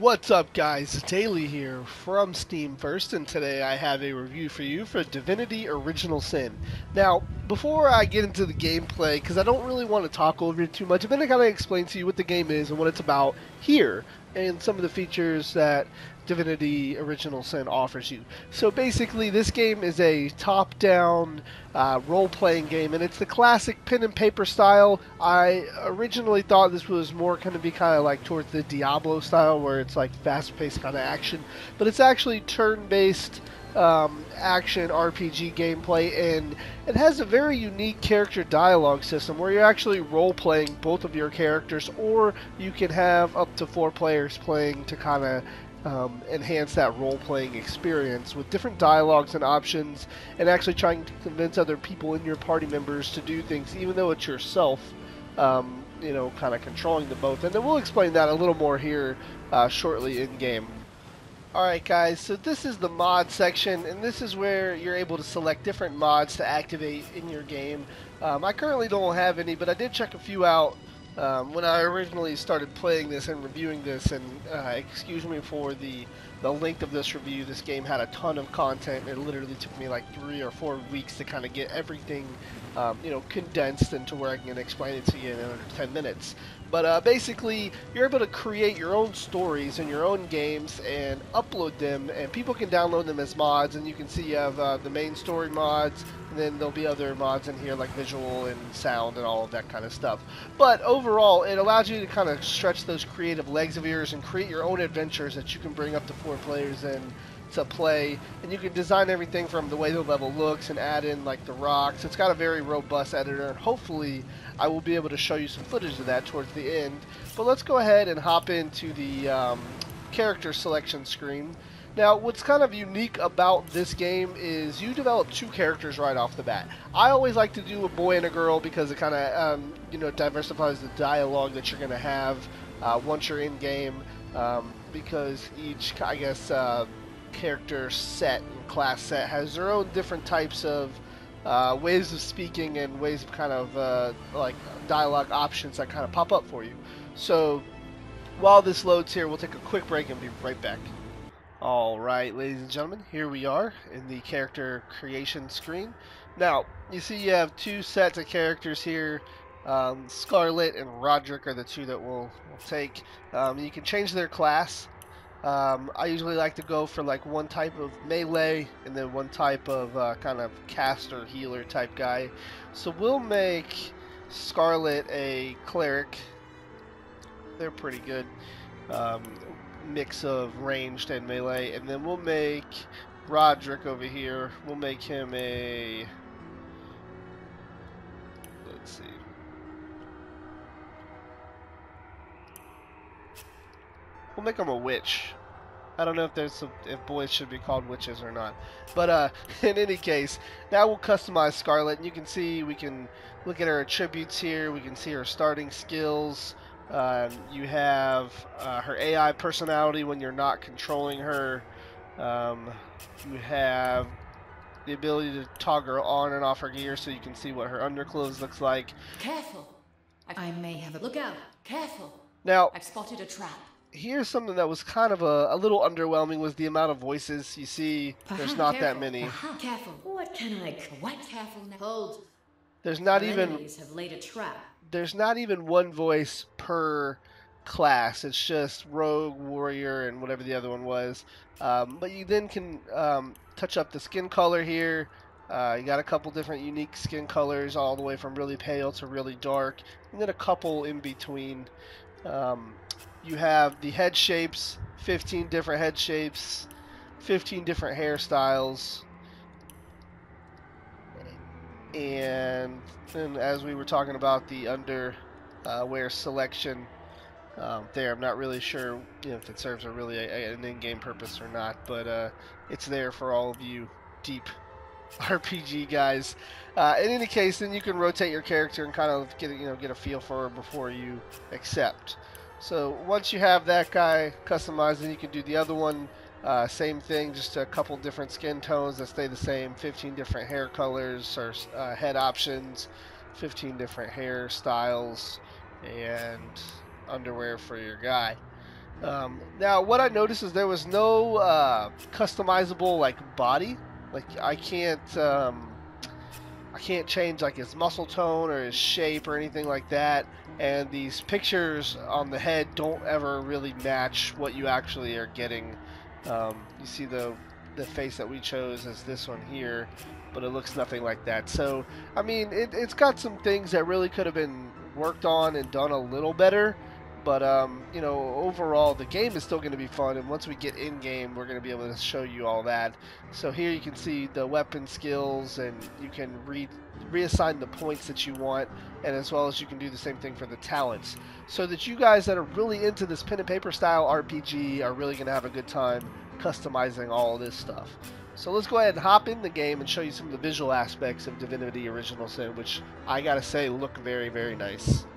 What's up guys, Daily here from Steam First, and today I have a review for you for Divinity Original Sin. Now, before I get into the gameplay, because I don't really want to talk over it too much, I'm going to kind of explain to you what the game is and what it's about here, and some of the features that Divinity Original Sin offers you. So basically, this game is a top-down role-playing game, and it's the classic pen and paper style. I originally thought this was more going to be kind of like towards the Diablo style, where it's like fast-paced kind of action, but it's actually turn-based action RPG gameplay, and it has a very unique character dialogue system where you're actually role-playing both of your characters, or you can have up to 4 players playing to kind of enhance that role-playing experience with different dialogues and options, and actually trying to convince other people in your party members to do things even though it's yourself, you know, kind of controlling the both. And then we'll explain that a little more here shortly in game. Alright guys, so this is the mod section, and this is where you're able to select different mods to activate in your game. I currently don't have any, but I did check a few out when I originally started playing this and reviewing this, and excuse me for the length of this review. This game had a ton of content. It literally took me like 3 or 4 weeks to kind of get everything you know, condensed into where I can explain it to you in under 10 minutes. But basically, you're able to create your own stories and your own games and upload them, and people can download them as mods. And you can see you have the main story mods, and then there'll be other mods in here like visual and sound and all of that kind of stuff. But overall, it allows you to kind of stretch those creative legs of yours and create your own adventures that you can bring up to 4 players in to play. And you can design everything from the way the level looks and add in like the rocks. It's got a very robust editor, and hopefully I will be able to show you some footage of that towards the end. But let's go ahead and hop into the character selection screen. Now, what's kind of unique about this game is you develop 2 characters right off the bat. I always like to do a boy and a girl because it kind of, you know, diversifies the dialogue that you're going to have once you're in game, because each, I guess, character set and class set has their own different types of ways of speaking and ways of kind of like dialogue options that kind of pop up for you. So while this loads here, we'll take a quick break and be right back. Alright, ladies and gentlemen, here we are in the character creation screen. Now, you see you have 2 sets of characters here. Scarlet and Roderick are the 2 that we'll take. You can change their class. I usually like to go for like one type of melee and then one type of kind of caster healer type guy. So we'll make Scarlet a cleric. They're pretty good. Mix of ranged and melee, and then we'll make Roderick over here. We'll make him a, let's see, we'll make him a witch. I don't know if boys should be called witches or not, but in any case, now we'll customize Scarlet, and you can see we can look at her attributes here. We can see her starting skills. You have her AI personality when you're not controlling her. You have the ability to toggle on and off her gear so you can see what her underclothes looks like. Careful! I may have a look out. Careful! Now, I've spotted a trap. Here's something that was kind of a little underwhelming, was the amount of voices. You see, there's not that many. Careful! What can I? What? Careful! Hold. There's not Our even. enemies have laid a trap. There's not even one voice per class. It's just rogue, warrior, and whatever the other one was. But you then can touch up the skin color here. You got a couple different unique skin colors, all the way from really pale to really dark, and then a couple in between. You have the head shapes, 15 different head shapes, 15 different hairstyles. And then, as we were talking about the underwear selection there, I'm not really sure, you know, if it serves an in-game purpose or not, but it's there for all of you deep RPG guys. In any case, then you can rotate your character and kind of get a feel for her before you accept. So once you have that guy customized, then you can do the other one. Same thing, just a couple different skin tones that stay the same, 15 different hair colors or head options, 15 different hair styles, and underwear for your guy. Now, what I noticed is there was no customizable like body. Like I can't change like his muscle tone or his shape or anything like that. And these pictures on the head don't ever really match what you actually are getting. You see the face that we chose as this one here, but it looks nothing like that. So I mean, it's got some things that really could have been worked on and done a little better. But you know, overall, the game is still going to be fun, and once we get in game, we're going to be able to show you all that. So here you can see the weapon skills, and you can reassign the points that you want, and as well as you can do the same thing for the talents. So that you guys that are really into this pen and paper style RPG are really going to have a good time customizing all this stuff. So let's go ahead and hop in the game and show you some of the visual aspects of Divinity Original Sin, which I gotta say look very, very nice.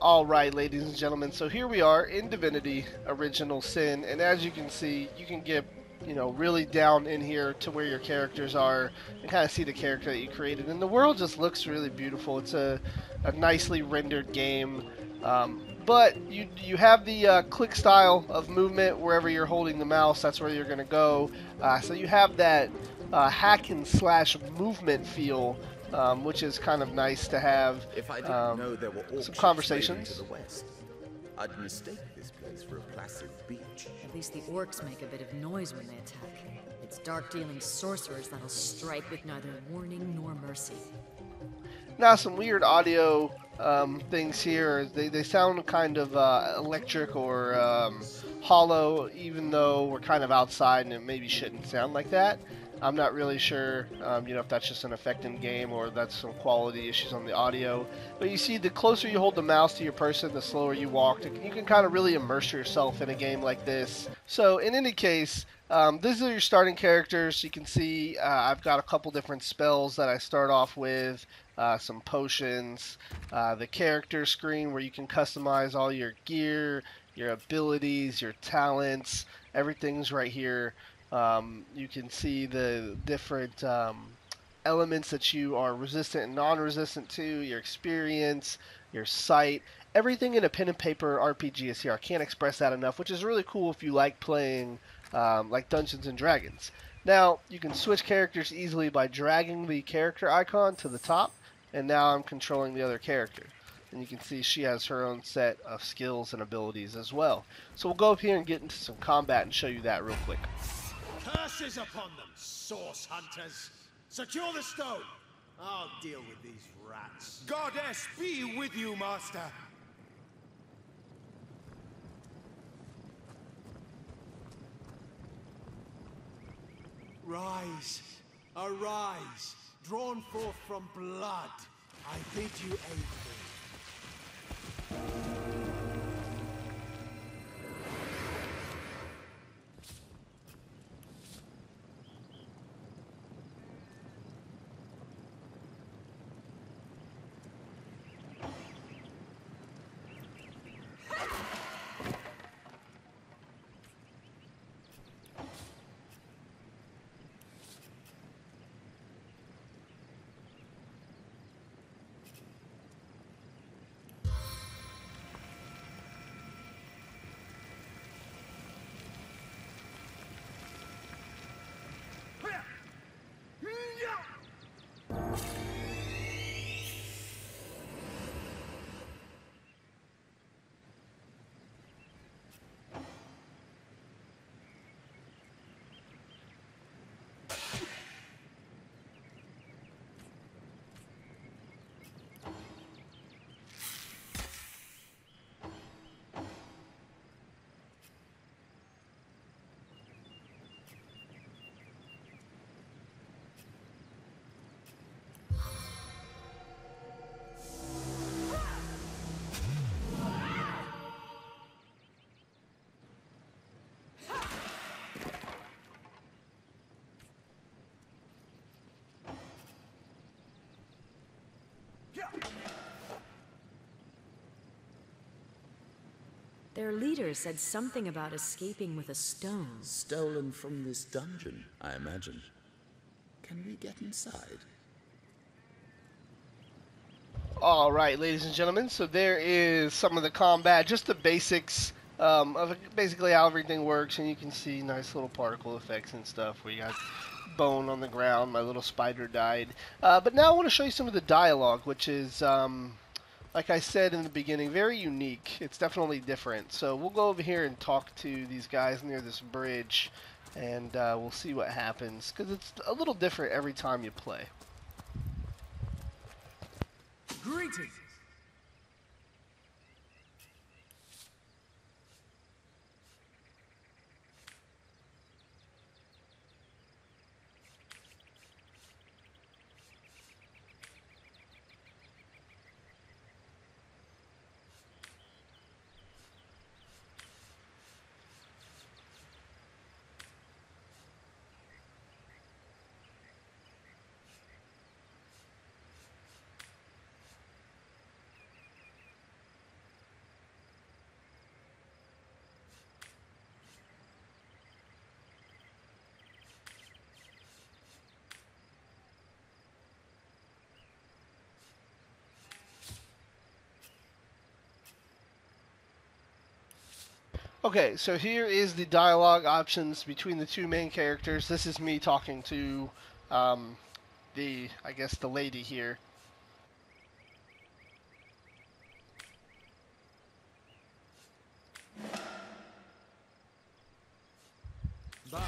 Alright, ladies and gentlemen, so here we are in Divinity Original Sin, and as you can see, you can get, you know, really down in here to where your characters are and kind of see the character that you created. And the world just looks really beautiful. It's a nicely rendered game, but you have the click style of movement wherever you're holding the mouse. That's where you're going to go. So you have that hack and slash movement feel, which is kind of nice to have. If I didn't know there were Some orcs trading to conversations. the west, I'd mistake this place for a placid beach. At least the orcs make a bit of noise when they attack. It's dark-dealing sorcerers that'll strike with neither warning nor mercy. Now some weird audio things here. They sound kind of electric or hollow, even though we're kind of outside and it maybe shouldn't sound like that. I'm not really sure, you know, if that's just an effect in game or that's some quality issues on the audio. But you see, the closer you hold the mouse to your person, the slower you walk. You can kind of really immerse yourself in a game like this. So in any case, these are your starting characters. You can see I've got a couple different spells that I start off with, some potions, the character screen where you can customize all your gear, your abilities, your talents. Everything's right here. You can see the different elements that you are resistant and non-resistant to, your experience, your sight. Everything in a pen and paper RPG is here. I can't express that enough, which is really cool if you like playing like Dungeons and Dragons. Now, you can switch characters easily by dragging the character icon to the top, and now I'm controlling the other character. And you can see she has her own set of skills and abilities as well. So we'll go up here and get into some combat and show you that real quick. Curses upon them, source hunters! Secure the stone! I'll deal with these rats. Goddess be with you, Master! Rise, arise, drawn forth from blood. I bid you aid me. Their leader said something about escaping with a stone. Stolen from this dungeon, I imagine. Can we get inside? Alright, ladies and gentlemen, so there is some of the combat, just the basics of basically how everything works, and you can see nice little particle effects and stuff where you got bone on the ground. My little spider died. But now I want to show you some of the dialogue, which is, like I said in the beginning, very unique. It's definitely different. So we'll go over here and talk to these guys near this bridge, and we'll see what happens, because it's a little different every time you play. Greetings! Okay, so here is the dialogue options between the two main characters. This is me talking to um, I guess, the lady here. Bye.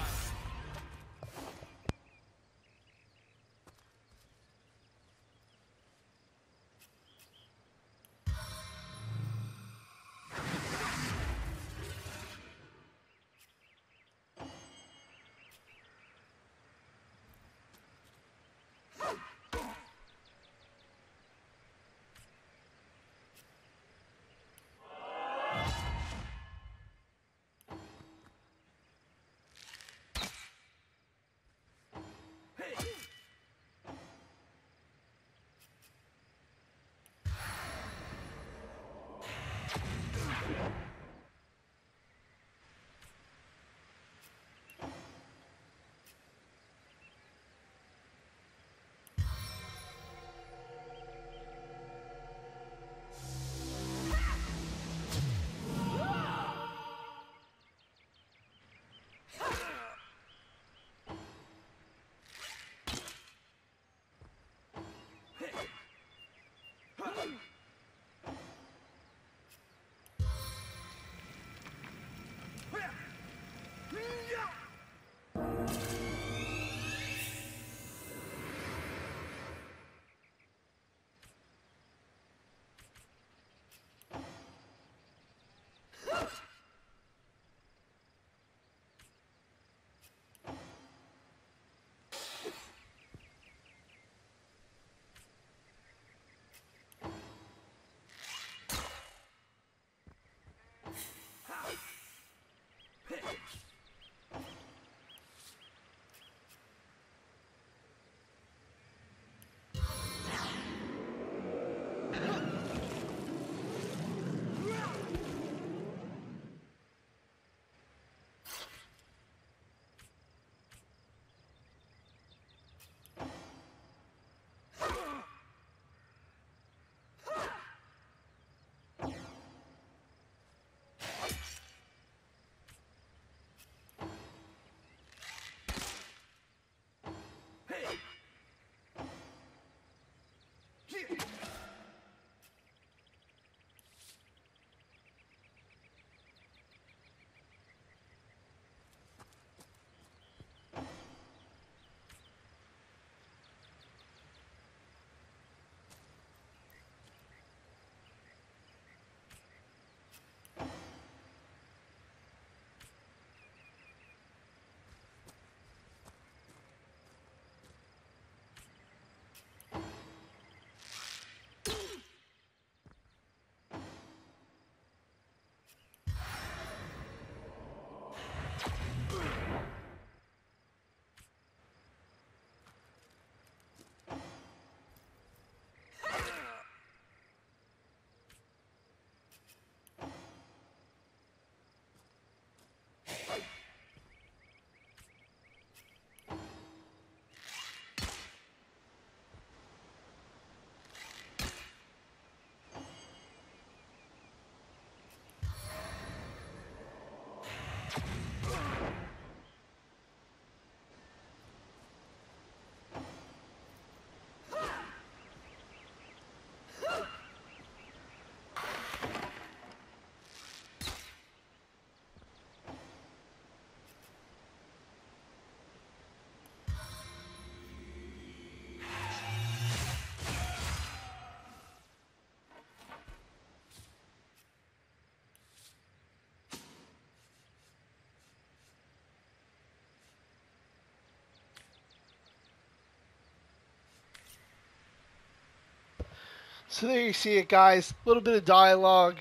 So there you see it, guys. A little bit of dialogue.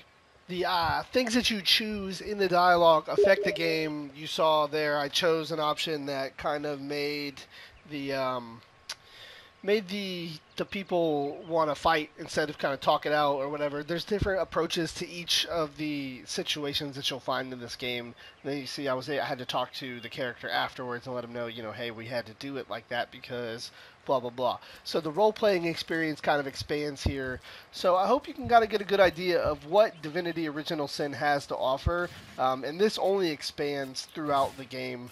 The things that you choose in the dialogue affect the game. You saw there, I chose an option that kind of the made the people want to fight instead of kind of talk it out or whatever. There's different approaches to each of the situations that you'll find in this game. And then you see, I had to talk to the character afterwards and let him know, hey, we had to do it like that because blah blah blah. So the role playing experience kind of expands here. So I hope you can kind of get a good idea of what Divinity Original Sin has to offer, and this only expands throughout the game.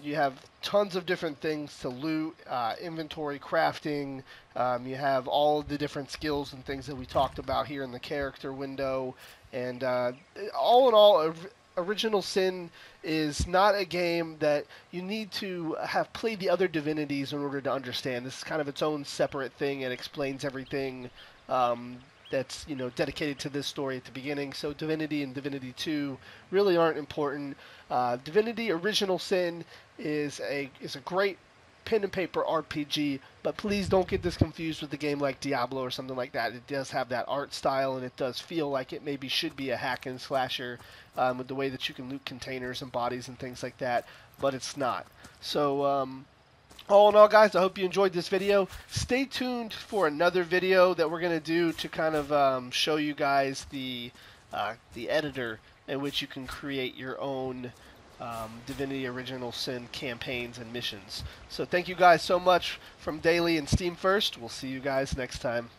You have tons of different things to loot, inventory, crafting. You have all of the different skills and things that we talked about here in the character window. And all in all, Original Sin is not a game that you need to have played the other Divinities in order to understand. This is kind of its own separate thing. It explains everything that's dedicated to this story at the beginning. So Divinity and Divinity 2 really aren't important. Divinity Original Sin is a great pen and paper RPG, but please don't get this confused with a game like Diablo or something like that. It does have that art style, and it does feel like it maybe should be a hack and slasher with the way that you can loot containers and bodies and things like that, but it's not. So all in all, guys, I hope you enjoyed this video. Stay tuned for another video that we're going to do to kind of show you guys the editor in which you can create your own Divinity Original Sin campaigns and missions. So thank you guys so much from Daily and Steam First. We'll see you guys next time.